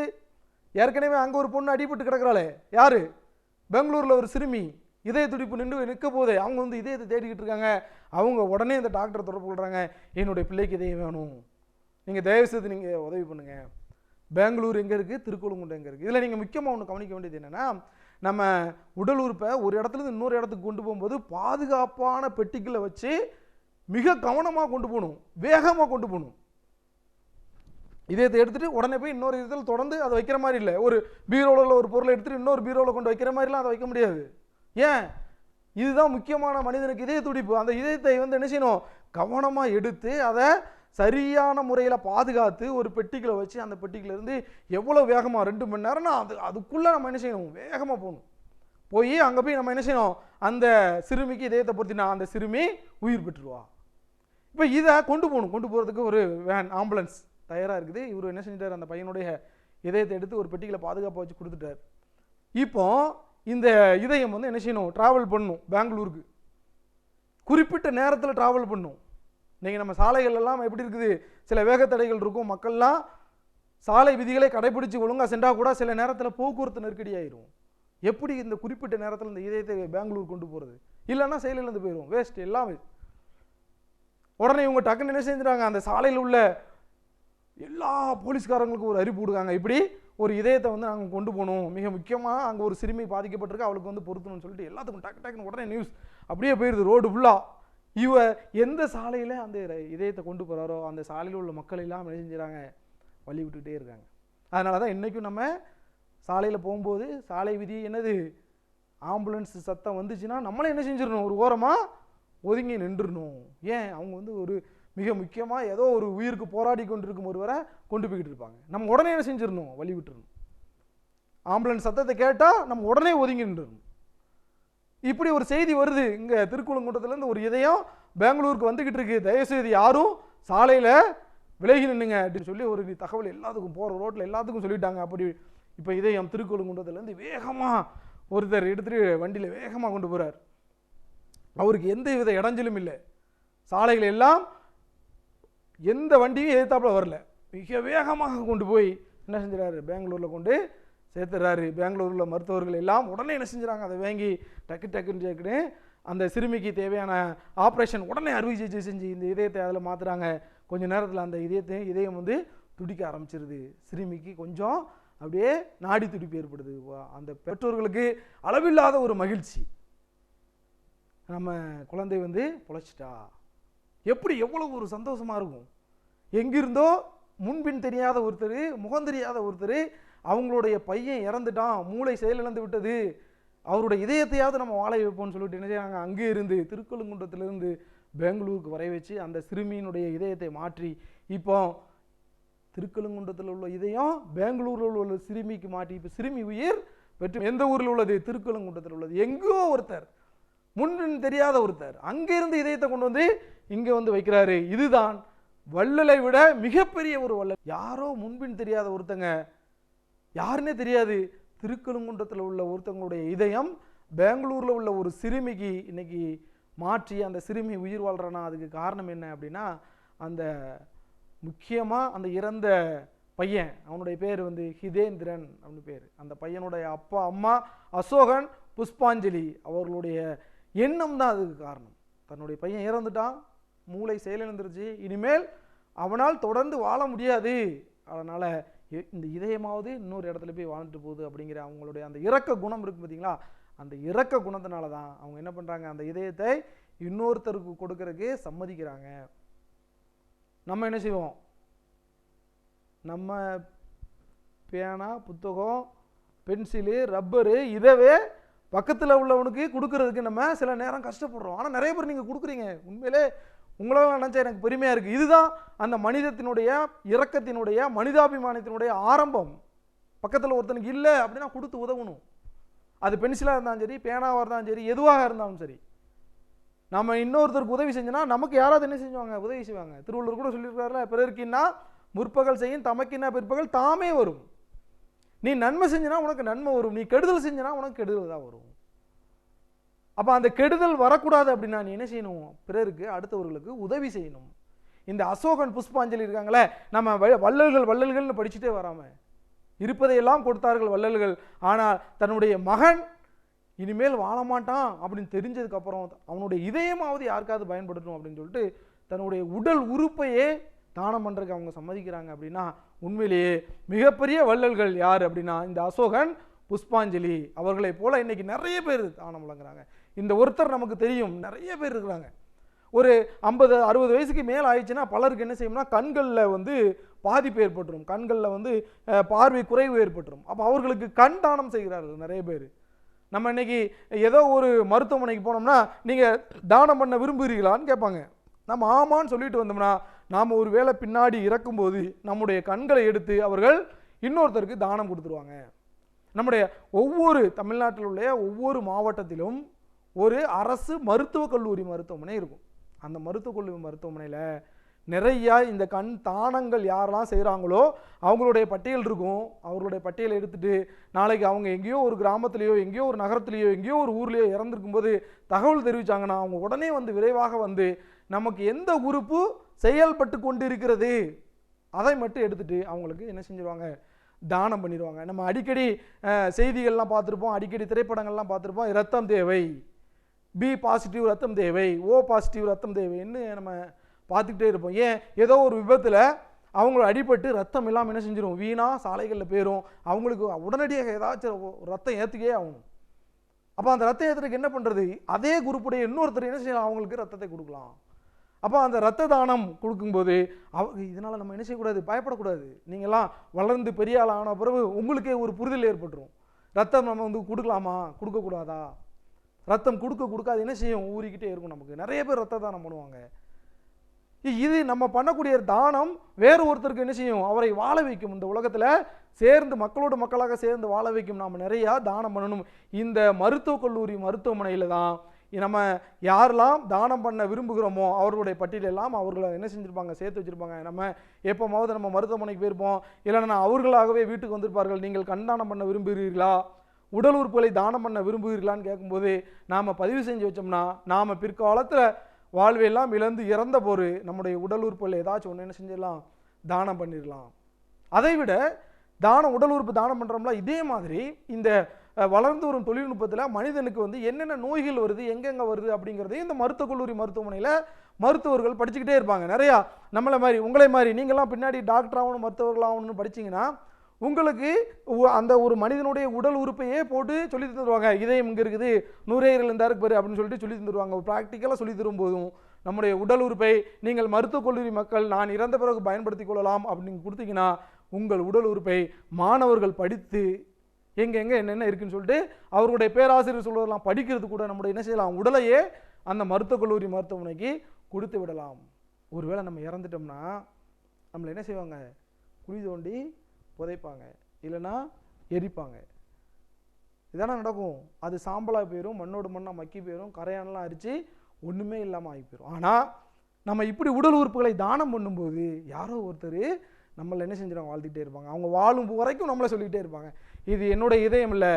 ஏற்கனவே அங்கே ஒரு பொண்ணு அடிபட்டு கிடக்கிறாளே, யார், பெங்களூரில் ஒரு சிறுமி இதய துடிப்பு நிற்க போதே, அவங்க வந்து இதயத்தை தேடிக்கிட்டு இருக்காங்க. அவங்க உடனே இந்த டாக்டரை தொடர்பு கொள்கிறாங்க, என்னுடைய பிள்ளைக்கு இதயம் வேணும், நீங்கள் தயவு செய்து நீங்கள் உதவி பண்ணுங்கள். பெங்களூர் எங்கே இருக்குது, திருக்குளங்குன்றம் எங்கே இருக்குது. இதில் நீங்கள் முக்கியமாக ஒன்று கவனிக்க வேண்டியது என்னென்னா, நம்ம உடல் உறுப்பை ஒரு இடத்துலேருந்து இன்னொரு இடத்துக்கு கொண்டு போகும்போது பாதுகாப்பான பெட்டிகளை வச்சு மிக கவனமாக கொண்டு போகணும், வேகமாக கொண்டு போகணும். இதயத்தை எடுத்துகிட்டு உடனே போய் இன்னொரு இதில் தொடர்ந்து அதை வைக்கிற மாதிரி இல்லை. ஒரு பீரோவில் ஒரு பொருளை எடுத்துகிட்டு இன்னொரு பீரோவில் கொண்டு வைக்கிற மாதிரிலாம் அதை வைக்க முடியாது. ஏன், இதுதான் முக்கியமான மனிதனுக்கு இதய துடிப்பு. அந்த இதயத்தை வந்து என்ன செய்யணும், கவனமாக எடுத்து அதை சரியான முறையில் பாதுகாத்து ஒரு பெட்டிகளை வச்சு அந்த பெட்டிக்கிலேருந்து எவ்வளோ வேகமாக 2 மணி நேரம்னா அதுக்குள்ளே நம்ம என்ன செய்யணும், வேகமாக போகணும். போய் அங்கே போய் நம்ம என்ன செய்யணும், அந்த சிறுமிக்கு இதயத்தை பொறுத்தினா அந்த சிறுமி உயிர் பெற்றுருவா. இப்போ இதை கொண்டு போகிறதுக்கு ஒரு வேன் ஆம்புலன்ஸ் தயாராக இருக்குது. இவர் என்ன செஞ்சிட்டார், அந்த பையனுடைய இதயத்தை எடுத்து ஒரு பெட்டிகளை பாதுகாப்பாக வச்சு கொடுத்துட்டார். இப்போ இந்த இதயம் வந்து என்ன செய்யணும், ட்ராவல் பண்ணணும் பெங்களூருக்கு, குறிப்பிட்ட நேரத்தில் ட்ராவல் பண்ணணும். நீங்கள் நம்ம சாலைகள் எல்லாம் எப்படி இருக்குது, சில வேகத்தடைகள் இருக்கும், மக்கள்லாம் சாலை விதிகளை கடைபிடிச்சு ஒழுங்காக சென்றால் கூட சில நேரத்தில் போக்குவரத்து நெருக்கடி ஆயிரும். எப்படி இந்த குறிப்பிட்ட நேரத்தில் இந்த இதயத்தை பெங்களூர் கொண்டு போகிறது, இல்லைன்னா செயலிழந்து போயிடும், வேஸ்ட் எல்லாமே. உடனே இவங்க டக்குன்னு என்ன செஞ்சுறாங்க, அந்த சாலையில் உள்ள எல்லா போலீஸ்காரங்களுக்கும் ஒரு அறிவிப்பு கொடுக்காங்க, இப்படி ஒரு இதயத்தை வந்து நாங்கள் கொண்டு போகணும், மிக முக்கியமாக அங்கே ஒரு சிறுமி பாதிக்கப்பட்டிருக்கு, அவளுக்கு வந்து பொருத்தணும்னு சொல்லிட்டு எல்லாத்துக்கும் டக்குன்னு உடனே நியூஸ் அப்படியே போயிடுது ரோடு ஃபுல்லாக. இவர் எந்த சாலையில் அந்த இதயத்தை கொண்டு போகிறாரோ அந்த சாலையில் உள்ள மக்கள் எல்லாம் என்ன செஞ்சுறாங்க, வழி விட்டுக்கிட்டே இருக்காங்க. அதனால தான் இன்றைக்கும் நம்ம சாலையில் போகும்போது சாலை விதி என்னது, ஆம்புலன்ஸ் சத்தம் வந்துச்சுன்னா நம்மளே என்ன செஞ்சிடணும், ஒரு ஓரமாக ஒதுங்கி நின்றுடணும். ஏன், அவங்க வந்து ஒரு மிக முக்கியமாக ஏதோ ஒரு உயிருக்கு போராடி கொண்டிருக்கும் ஒருவரை கொண்டு போய்கிட்டு இருப்பாங்க, நம்ம உடனே என்ன செஞ்சிடணும், வழி விட்டுறணும். ஆம்புலன்ஸ் சத்தத்தை கேட்டால் நம்ம உடனே ஒதுங்கி நின்றுடணும். இப்படி ஒரு செய்தி வருது, இங்கே திருக்குளங்குன்றத்துலேருந்து ஒரு இதயம் பெங்களூருக்கு வந்துக்கிட்டு இருக்கு, தயவுசெய்து யாரும் சாலையில் விலகி நின்னுங்க அப்படின்னு சொல்லி ஒரு தகவல் எல்லாத்துக்கும் போகிற ரோட்டில் எல்லாத்துக்கும் சொல்லிட்டாங்க. அப்படி இப்போ இதயம் திருக்குளங்குன்றத்துலேருந்து வேகமாக ஒருத்தர் எடுத்துகிட்டு வண்டியில் வேகமாக கொண்டு போகிறார். அவருக்கு எந்த வித இடைஞ்சலும் இல்லை, சாலைகள் எல்லாம் எந்த வண்டியும் எதிர்த்தாப்புல வரல, மிக வேகமாக கொண்டு போய் என்ன செஞ்சுறாரு, பெங்களூரில் கொண்டு சேர்த்துறாரு. பெங்களூரில் மருத்துவர்கள் எல்லாம் உடனே என்ன செஞ்சுறாங்க, அதை வாங்கி டக்குன்னு அந்த சிறுமிக்கு தேவையான ஆப்ரேஷன் உடனே அறுவை சிகிச்சை செஞ்சு இந்த இதயத்தை அதில் மாற்றுறாங்க. கொஞ்சம் நேரத்தில் அந்த இதயம் வந்து துடிக்க ஆரம்பிச்சிருது. சிறுமிக்கு கொஞ்சம் அப்படியே நாடி துடிப்பு ஏற்படுது. அந்த பெற்றோர்களுக்கு அளவில்லாத ஒரு மகிழ்ச்சி, நம்ம குழந்தை வந்து பொழைச்சிட்டா, எப்படி எவ்வளவு ஒரு சந்தோஷமாக இருக்கும். எங்கிருந்தோ முன்பின் தெரியாத ஒருத்தர், முகம் தெரியாத ஒருத்தர், அவங்களுடைய பையன் இறந்துட்டான், மூளை செயலிழந்து விட்டது, அவருடைய இதயத்தையாவது நம்ம வாழ வைப்போம்னு சொல்லிட்டு என்ன செய்றாங்க, அங்கே இருந்து திருக்குளங்குன்றத்திலிருந்து பெங்களூருக்கு வரை வச்சு அந்த சிறுமியினுடைய இதயத்தை மாற்றி இப்போ திருக்குளங்குன்றத்தில் உள்ள இதயம் பெங்களூரில் உள்ள சிறுமிக்கு மாற்றி இப்போ சிறுமி உயிர் பெற்று எந்த ஊரில் உள்ளது, திருக்குளங்குன்றத்தில் உள்ளது. எங்கோ ஒருத்தர், முன்பின் தெரியாத ஒருத்தர் அங்கிருந்து இதயத்தை கொண்டு வந்து இங்கே வந்து வைக்கிறாரு. இதுதான் வள்ளலை விட மிகப்பெரிய ஒரு வள்ளல். யாரோ முன்பின் தெரியாத ஒருத்தங்க, யாருன்னே தெரியாது, திருக்குளங்குன்றத்தில் உள்ள ஒருத்தங்களுடைய இதயம் பெங்களூரில் உள்ள ஒரு சிறுமிக்கு இன்னைக்கு மாற்றி அந்த சிறுமி உயிர் வாழ்றனா, அதுக்கு காரணம் என்ன அப்படின்னா, அந்த முக்கியமாக அந்த இறந்த பையன், அவனுடைய பேர் வந்து ஹிதேந்திரன் அப்படின்னு பேர், அந்த பையனுடைய அப்பா அம்மா அசோகன் புஷ்பாஞ்சலி அவர்களுடைய எண்ணம் தான் அதுக்கு காரணம். தன்னுடைய பையன் இறந்துட்டான், மூளை செயலிழந்துருச்சு, இனிமேல் அவனால் தொடர்ந்து வாழ முடியாது, அதனால் இந்த இதயமாவது இன்னொரு இடத்துல போய் வாழ்ந்துட்டு போகுது அப்படிங்கிற அவங்களுடைய அந்த இரக்க குணம் இருக்குது பார்த்தீங்களா, அந்த இரக்க குணத்தினால தான் அவங்க என்ன பண்ணுறாங்க, அந்த இதயத்தை இன்னொருத்தருக்கு கொடுக்கறதுக்கு சம்மதிக்கிறாங்க. நம்ம என்ன செய்வோம், நம்ம பேனா புத்தகம் பென்சிலு ரப்பரு இதவே பக்கத்தில் உள்ளவனுக்கு கொடுக்கறதுக்கு நம்ம சில நேரம் கஷ்டப்படுறோம். ஆனால் நிறைய பேர் நீங்கள் கொடுக்குறீங்க, உண்மையிலே உங்களால் நினச்சா எனக்கு பெருமையாக இருக்குது. இதுதான் அந்த மனிதத்தினுடைய இரக்கத்தினுடைய மனிதாபிமானத்தினுடைய ஆரம்பம். பக்கத்தில் ஒருத்தனுக்கு இல்லை அப்படின்னா கொடுத்து உதவணும். அது பென்சிலாக இருந்தாலும் சரி, பேனாவாக இருந்தாலும் சரி, எதுவாக இருந்தாலும் சரி. நம்ம இன்னொருத்தருக்கு உதவி செஞ்சோன்னா நமக்கு யாராவது என்ன செஞ்சுவாங்க? உதவி செய்வாங்க. திருவள்ளுவர் கூட சொல்லியிருக்காருல, பிறர்க்கின்னா முற்பகல் செய்யும் தமக்கின்னா பிற்பகல் தாமே வரும். நீ நன்மை செஞ்சனா உனக்கு நன்மை வரும், நீ கெடுதல் செஞ்சனா உனக்கு கெடுதல் தான் வரும். அப்ப அந்த கெடுதல் வரக்கூடாது அப்படின்னா நீ என்ன செய்யணும்? பிறருக்கு அடுத்தவர்களுக்கு உதவி செய்யணும். இந்த அசோகன் புஷ்பாஞ்சலி இருக்காங்களே, நம்ம வள்ளல்கள் வள்ளல்கள்னு படிச்சுட்டே வராம இருப்பதையெல்லாம் கொடுத்தார்கள் வள்ளல்கள். ஆனால் தன்னுடைய மகன் இனிமேல் வாழ மாட்டான் அப்படின்னு தெரிஞ்சதுக்கு அப்புறம் அவனுடைய இதயமாவது யாருக்காவது பயன்படுத்தணும் அப்படின்னு சொல்லிட்டு தன்னுடைய உடல் உறுப்பையே தானம் பண்றதுக்கு அவங்க சம்மதிக்கிறாங்க. அப்படின்னா உண்மையிலேயே மிகப்பெரிய வள்ளல்கள் யார் அப்படின்னா இந்த அசோகன் புஷ்பாஞ்சலி அவர்களை போல இன்னைக்கு நிறைய பேர் தானம் வழங்குறாங்க. இந்த ஒருத்தர் நமக்கு தெரியும், நிறைய பேர் இருக்கிறாங்க. ஒரு 50-60 வயசுக்கு மேல் ஆயிடுச்சுன்னா பலருக்கு என்ன செய்யும்னா கண்களில் வந்து பாதிப்பு ஏற்பட்டுரும், கண்களில் வந்து பார்வை குறைவு ஏற்பட்டுரும். அப்போ அவர்களுக்கு கண் தானம் செய்கிறார்கள் நிறைய பேர். நம்ம இன்னைக்கு ஏதோ ஒரு மருத்துவமனைக்கு போனோம்னா நீங்கள் தானம் பண்ண விரும்புகிறீங்களான்னு கேட்பாங்க. நம்ம ஆமான்னு சொல்லிட்டு வந்தோம்னா நாம் ஒரு வேளை பின்னாடி இறக்கும்போது நம்முடைய கண்களை எடுத்து அவர்கள் இன்னொருத்தருக்கு தானம் கொடுத்துருவாங்க. நம்முடைய ஒவ்வொரு தமிழ்நாட்டில் உள்ள ஒவ்வொரு மாவட்டத்திலும் ஒரு அரசு மருத்துவக் கல்லூரி மருத்துவமனை இருக்கும். அந்த மருத்துவக் கல்லூரி மருத்துவமனையில் நிறையா இந்த கண் தானங்கள் யாரெல்லாம் செய்கிறாங்களோ அவங்களுடைய பட்டியல் இருக்கும். அவங்களுடைய பட்டியலை எடுத்துகிட்டு நாளைக்கு அவங்க எங்கேயோ ஒரு கிராமத்துலேயோ எங்கேயோ ஒரு நகரத்துலேயோ எங்கேயோ ஒரு ஊர்லேயோ இறந்துருக்கும் போது தகவல் தெரிவித்தாங்கன்னா அவங்க உடனே வந்து விரைவாக வந்து நமக்கு எந்த உறுப்பு செயல்பட்டு கொண்டு இருக்கிறது அதை மட்டும் எடுத்துகிட்டு அவங்களுக்கு என்ன செஞ்சிருவாங்க? தானம் பண்ணிடுவாங்க. நம்ம அடிக்கடி செய்திகள்லாம் பார்த்துருப்போம், அடிக்கடி திரைப்படங்கள்லாம் பார்த்துருப்போம். இரத்தம் தேவை, பி பாசிட்டிவ் ரத்தம் தேவை, ஓ பாசிட்டிவ் ரத்தம் தேவைன்னு நம்ம பார்த்துக்கிட்டே இருப்போம். ஏன்? ஏதோ ஒரு விபத்தில் அவங்கள அடிபட்டு ரத்தம் இல்லாமல் என்ன செஞ்சிடும்? வீணாக சாலைகளில் போயிடும். அவங்களுக்கு உடனடியாக ஏதாச்சும் ரத்தம் ஏற்றுக்கே ஆகணும். அப்போ அந்த ரத்தம் ஏற்றுறதுக்கு என்ன பண்ணுறது? அதே குரூப்புடைய இன்னொருத்தர் என்ன செய்யலாம்? அவங்களுக்கு ரத்தத்தை கொடுக்கலாம். அப்போ அந்த ரத்த தானம் கொடுக்கும்போது இதனால் நம்ம என்ன செய்யக்கூடாது? பயப்படக்கூடாது. நீங்கள்லாம் வளர்ந்து பெரிய ஆள் ஆன பிறகு உங்களுக்கே ஒரு புரிதல் ஏற்பட்டுரும். ரத்தம் நம்ம வந்து கொடுக்கலாமா கொடுக்கக்கூடாதா? ரத்தம் கொடுக்க அது என்ன செய்யும்? ஊறிக்கிட்டே இருக்கும். நமக்கு நிறைய பேர் ரத்த தானம் பண்ணுவாங்க. இது நம்ம பண்ணக்கூடிய தானம் வேறு ஒருத்தருக்கு என்ன செய்யும்? அவரை வாழ வைக்கும். இந்த உலகத்தில் சேர்ந்து மக்களோடு மக்களாக சேர்ந்து வாழ வைக்கும். நாம் நிறையா தானம் பண்ணணும். இந்த மருத்துவக் கல்லூரி மருத்துவமனையில் தான் நம்ம யாரெல்லாம் தானம் பண்ண விரும்புகிறோமோ அவர்களுடைய பட்டியலெல்லாம் அவர்களை என்ன செஞ்சுருப்பாங்க? சேர்த்து வச்சுருப்பாங்க. நம்ம எப்போமாவது நம்ம மருத்துவமனைக்கு போயிருப்போம், இல்லைன்னா அவர்களாகவே வீட்டுக்கு வந்திருப்பார்கள். நீங்கள் கண் தானம் பண்ண விரும்புகிறீர்களா, உடல் உறுப்புகளை தானம் பண்ண விரும்புகிறீர்களான்னு கேட்கும்போது நாம் பதிவு செஞ்சு வச்சோம்னா நாம் பிற்காலத்தில் வாழ்வையெல்லாம் இழந்து இறந்த போது நம்முடைய உடல் உறுப்புகள் ஏதாச்சும் ஒன்று என்ன செஞ்சிடலாம்? தானம் பண்ணிடலாம். அதை விட உடல் உறுப்பு தானம் பண்ணுறோம்ல, இதே மாதிரி இந்த வளர்ந்து வரும் தொழில்நுட்பத்தில் மனிதனுக்கு வந்து என்னென்ன நோய்கள் வருது, எங்கெங்கே வருது அப்படிங்கிறதையும் இந்த மருத்துவக் கல்லூரி மருத்துவமனையில் மருத்துவர்கள் படிச்சுக்கிட்டே இருப்பாங்க. நிறையா நம்மளை மாதிரி உங்களை மாதிரி நீங்கள்லாம் பின்னாடி டாக்டர் ஆகணும் மருத்துவர்கள் ஆகணும்னு படிச்சிங்கன்னா உங்களுக்கு அந்த ஒரு மனிதனுடைய உடல் உறுப்பையே போட்டு சொல்லி தந்துடுவாங்க. இதயம் இங்கே இருக்குது, நுரையீரல் இந்த இருக்கு பேர் அப்படின்னு சொல்லிட்டு சொல்லி தந்துடுவாங்க. ப்ராக்டிக்கலாக சொல்லி தரும்போதும் நம்முடைய உடல் உறுப்பை நீங்கள் மருத்துவக் கல்லூரி மக்கள் நான் இறந்த பிறகு பயன்படுத்தி கொள்ளலாம் அப்படின்னு கொடுத்தீங்கன்னா உங்கள் உடல் உறுப்பை மாணவர்கள் படித்து எங்கெங்கே என்னென்ன இருக்குன்னு சொல்லிட்டு அவருடைய பேராசிரியர் சொல்வதெல்லாம் படிக்கிறது கூட நம்முடைய என்ன செய்யலாம்? உடலையே அந்த மருத்துவக் கல்லூரி மருத்துவமனைக்கு கொடுத்து விடலாம். ஒருவேளை நம்ம இறந்துட்டோம்னா நம்மளை என்ன செய்வாங்க? குழி தோண்டி புதைப்பாங்க, இல்லைன்னா எரிப்பாங்க. இதானே நடக்கும். அது சாம்பலாக போயிடும், மண்ணோடு மண்ணாக மக்கி போயிடும், கரையானலாம் அரித்து ஒன்றுமே இல்லாமல் ஆகி போயிடும். ஆனால் நம்ம இப்படி உடல் உறுப்புகளை தானம் பண்ணும்போது யாரோ ஒருத்தர் நம்மளை என்ன செஞ்சிருவாங்க? வாழ்த்துக்கிட்டே இருப்பாங்க. அவங்க வாழும் வரைக்கும் நம்மளை சொல்லிக்கிட்டே இருப்பாங்க, இது என்னோட இதயம் இல்லை,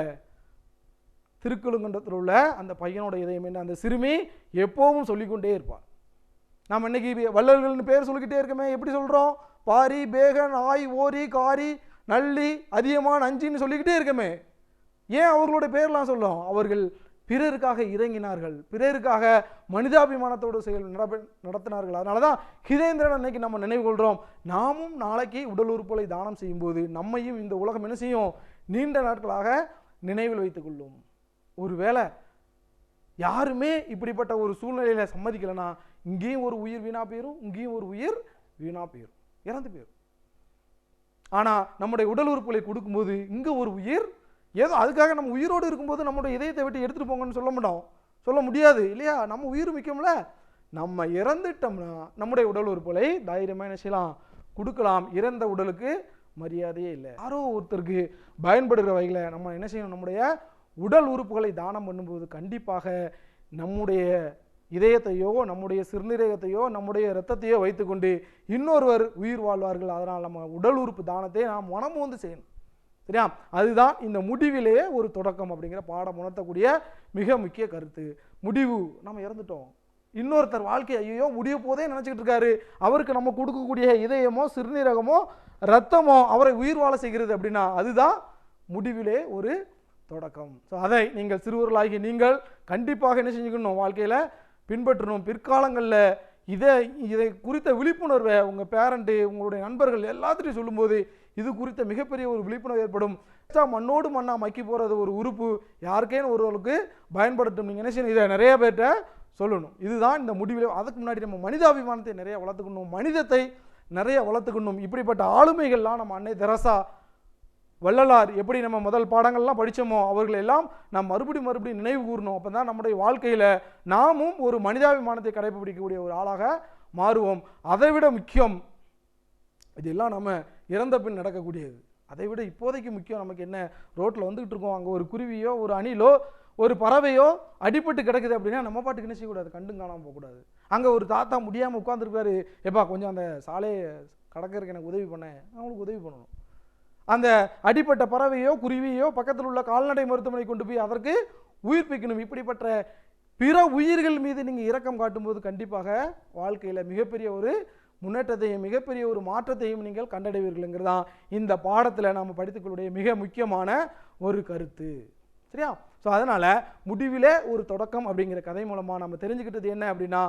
திருக்குழுங்குன்றத்தில் உள்ள அந்த பையனோட இதயம் என்ன, அந்த சிறுமி எப்போவும் சொல்லிக்கொண்டே இருப்பாள். நாம் இன்னைக்கு வள்ளல்கள்னு பேர் சொல்லிக்கிட்டே இருக்கமே, எப்படி சொல்கிறோம்? பாரி, பேகன், ஆய், ஓரி, காரி, நல்லி, அதியமான், அஞ்சின்னு சொல்லிக்கிட்டே இருக்கமே. ஏன் அவர்களுடைய பேர்லாம் சொல்லும்? அவர்கள் பிறருக்காக இறங்கினார்கள், பிறருக்காக மனிதாபிமானத்தோடு செயல் நடத்தினார்கள். அதனால தான் ஹிதேந்திரன் அன்னைக்கு நம்ம நினைவு கொள்கிறோம். நாமும் நாளைக்கு உடல் உறுப்புகளை தானம் செய்யும்போது நம்மையும் இந்த உலகம் என்ன செய்யும்? நீண்ட நாட்களாக நினைவில் வைத்துக் கொள்ளும். ஒருவேளை யாருமே இப்படிப்பட்ட ஒரு சூழ்நிலையில் சம்மதிக்கலைன்னா இங்கேயும் ஒரு உயிர் வீணா போயிடும், இங்கேயும் ஒரு உயிர் வீணா போயிடும், இறந்து போயிடும். ஆனால் நம்முடைய உடல் உறுப்புகளை கொடுக்கும்போது இங்கே ஒரு உயிர், ஏதோ அதுக்காக நம்ம உயிரோடு இருக்கும்போது நம்முடைய இதயத்தை விட்டு எடுத்துகிட்டு போங்கன்னு சொல்ல முடியாது இல்லையா? நம்ம உயிர் முக்கியம்ல. நம்ம இறந்துட்டோம்னா நம்முடைய உடல் உறுப்புகளை தைரியமாக என்ன செய்யலாம்? கொடுக்கலாம். இறந்த உடலுக்கு மரியாதையே இல்லை. யாரோ ஒருத்தருக்கு பயன்படுகிற வகையில் நம்ம என்ன செய்யணும்? நம்முடைய உடல் உறுப்புகளை தானம் பண்ணும்போது கண்டிப்பாக நம்முடைய இதயத்தையோ நம்முடைய சிறுநீரகத்தையோ நம்முடைய இரத்தத்தையோ வைத்துக்கொண்டு இன்னொருவர் உயிர் வாழ்வார்கள். அதனால் நம்ம உடல் உறுப்பு தானத்தை நாம் மனம் வந்து செய்யணும். சரியா? அதுதான் இந்த முடிவிலேயே ஒரு தொடக்கம் அப்படிங்கிற பாடம் உணர்த்தக்கூடிய மிக முக்கிய கருத்து. முடிவு, நம்ம இறந்துட்டோம், இன்னொருத்தர் வாழ்க்கை ஐயோ முடிய போதே நினச்சிக்கிட்டு இருக்காரு, அவருக்கு நம்ம கொடுக்கக்கூடிய இதயமோ சிறுநீரகமோ இரத்தமோ அவரை உயிர் வாழ செய்கிறது அப்படின்னா அதுதான் முடிவிலே ஒரு தொடக்கம். ஸோ அதை நீங்கள் சிறுவர்களாகி நீங்கள் கண்டிப்பாக என்ன செஞ்சுக்கணும், வாழ்க்கையில் பின்பற்றணும். பிற்காலங்களில் இதை குறித்த விழிப்புணர்வை உங்கள் பேரண்ட்டு உங்களுடைய நண்பர்கள் எல்லாத்திட்டையும் சொல்லும்போது இது குறித்த மிகப்பெரிய ஒரு விழிப்புணர்வு ஏற்படும். மண்ணோடு மண்ணா மக்கி போகிறது ஒரு உறுப்பு யாருக்கேன்னு ஒருவருக்கு பயன்படுத்தும். நீங்கள் என்ன செய்யணும், இதை நிறைய பேர்கிட்ட சொல்லணும். இதுதான் இந்த முடிவில். அதுக்கு முன்னாடி நம்ம மனிதாபிமானத்தை நிறைய வளர்த்துக்கணும், மனிதத்தை நிறைய வளர்த்துக்கணும். இப்படிப்பட்ட ஆளுமைகள்லாம் நம்ம அன்னை தெரசா, வள்ளலார் எப்படி நம்ம முதல் பாடங்கள்லாம் படித்தோமோ அவர்கள் எல்லாம் நாம் மறுபடியும் நினைவு கூறணும். அப்போ தான் நம்முடைய வாழ்க்கையில் நாமும் ஒரு மனிதாபிமானத்தை கடைபிடிக்கக்கூடிய ஒரு ஆளாக மாறுவோம். அதைவிட முக்கியம், இதெல்லாம் நம்ம இறந்த பின் நடக்கக்கூடியது. அதை விட இப்போதைக்கு முக்கியம் நமக்கு என்ன, ரோட்டில் வந்துகிட்டு இருக்கோம், அங்கே ஒரு குருவியோ ஒரு அணிலோ ஒரு பறவையோ அடிபட்டு கிடக்குது அப்படின்னா நம்ம பாட்டுக்கு என்ன செய்யக்கூடாது, கண்டும் காணாமல் போகக்கூடாது. அங்கே ஒரு தாத்தா முடியாமல் உட்காந்துருக்காரு, எப்பா கொஞ்சம் அந்த சாலையை கடக்கிறதுக்கு எனக்கு உதவி பண்ணேன், அவங்களுக்கு உதவி பண்ணணும். அந்த அடிப்பட்ட பறவையோ குருவியோ பக்கத்தில் உள்ள கால்நடை மருத்துவமனை கொண்டு போய் அதற்கு உயிர்ப்பிக்கணும். இப்படிப்பட்ட பிற உயிர்கள் மீது நீங்கள் இரக்கம் காட்டும்போது கண்டிப்பாக வாழ்க்கையில் மிகப்பெரிய ஒரு முன்னேற்றத்தையும் மிகப்பெரிய ஒரு மாற்றத்தையும் நீங்கள் கண்டடைவீர்கள்ங்கிறதான் இந்த பாடத்தில் நாம் படித்துக்கொள்ளுடைய மிக முக்கியமான ஒரு கருத்து. சரியா? ஸோ அதனால் முடிவிலே ஒரு தொடக்கம் அப்படிங்கிற கதை மூலமாக நம்ம தெரிஞ்சுக்கிட்டது என்ன அப்படின்னா,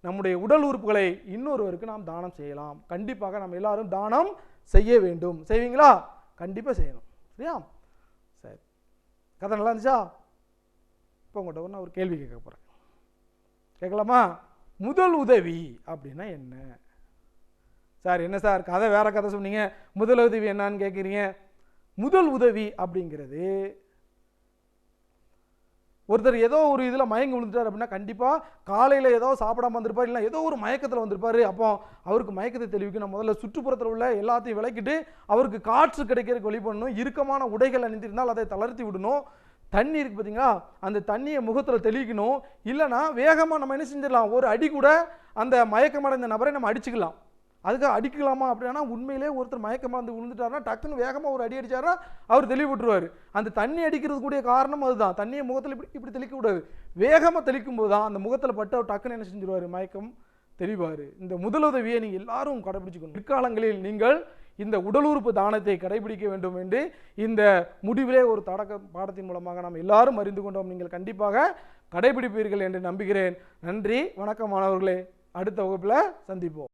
நம்முடைய உடல் உறுப்புகளை இன்னொருவருக்கு நாம் தானம் செய்யலாம். கண்டிப்பாக நம்ம எல்லாரும் தானம் செய்ய வேண்டும். செய்வீங்களா? கண்டிப்பாக செய்யணும். சரியா? சரி, கதை நல்லா இருந்துச்சா? இப்போ உங்கள்கிட்ட நான் ஒரு கேள்வி கேட்க போகிறேன், கேட்கலாமா? முதல் உதவி அப்படின்னா என்ன சார்? என்ன சார் கதை வேற கதை சொன்னீங்க, முதல் உதவி என்னன்னு கேட்குறீங்க. முதல் உதவி அப்படிங்கிறது, ஒருத்தர் ஏதோ ஒரு இதில் மயங்கி விழுந்துட்டார் அப்படின்னா கண்டிப்பாக காலையில் ஏதோ சாப்பிடாம வந்திருப்பார், இல்லை ஏதோ ஒரு மயக்கத்தில் வந்திருப்பார். அப்போ அவருக்கு மயக்கத்தை தெளிவிக்கணும். முதல்ல சுற்றுப்புறத்தில் உள்ள எல்லாத்தையும் விளக்கிட்டு அவருக்கு காற்று கிடைக்கிறதுக்கு வழி பண்ணணும். இறுக்கமான உடைகள் அணிந்திருந்தால் அதை தளர்த்தி விடணும். தண்ணி இருக்குது பார்த்தீங்களா, அந்த தண்ணியை முகத்தில் தெளிக்கணும். இல்லைனா வேகமாக நம்ம என்ன செஞ்சிடலாம், ஒரு அடி கூட அந்த மயக்கமடைந்த நபரை நம்ம அடிச்சுக்கலாம். அதுக்காக அடிக்கலாமா அப்படின்னா, உண்மையிலே ஒருத்தர் மயக்கமாக வந்து விழுந்துட்டாருன்னா டக்குன்னு வேகமாக ஒரு அடி அடிச்சாருன்னா அவர் தெளிவு விட்டுருவார். அந்த தண்ணி அடிக்கிறது கூடிய காரணம் அதுதான். தண்ணியை முகத்தில் இப்படி தெளிக்க கூடாது, வேகமாக தெளிக்கும் போது தான் அந்த முகத்தில் பட்டு அவர் டக்குன்னு என்ன செஞ்சிருவார், மயக்கம் தெளிவார். இந்த முதலுதவியை நீங்கள் எல்லாரும் கடைபிடிச்சுக்கணும். பிற்காலங்களில் நீங்கள் இந்த உடல் உறுப்பு தானத்தை கடைபிடிக்க வேண்டும் என்று இந்த முடிவிலே ஒரு பாடத்தின் மூலமாக நாம் எல்லாரும் அறிந்து கொண்டோம். நீங்கள் கண்டிப்பாக கடைபிடிப்பீர்கள் என்று நம்புகிறேன். நன்றி, வணக்கம் மாணவர்களே. அடுத்த வகுப்பில் சந்திப்போம்.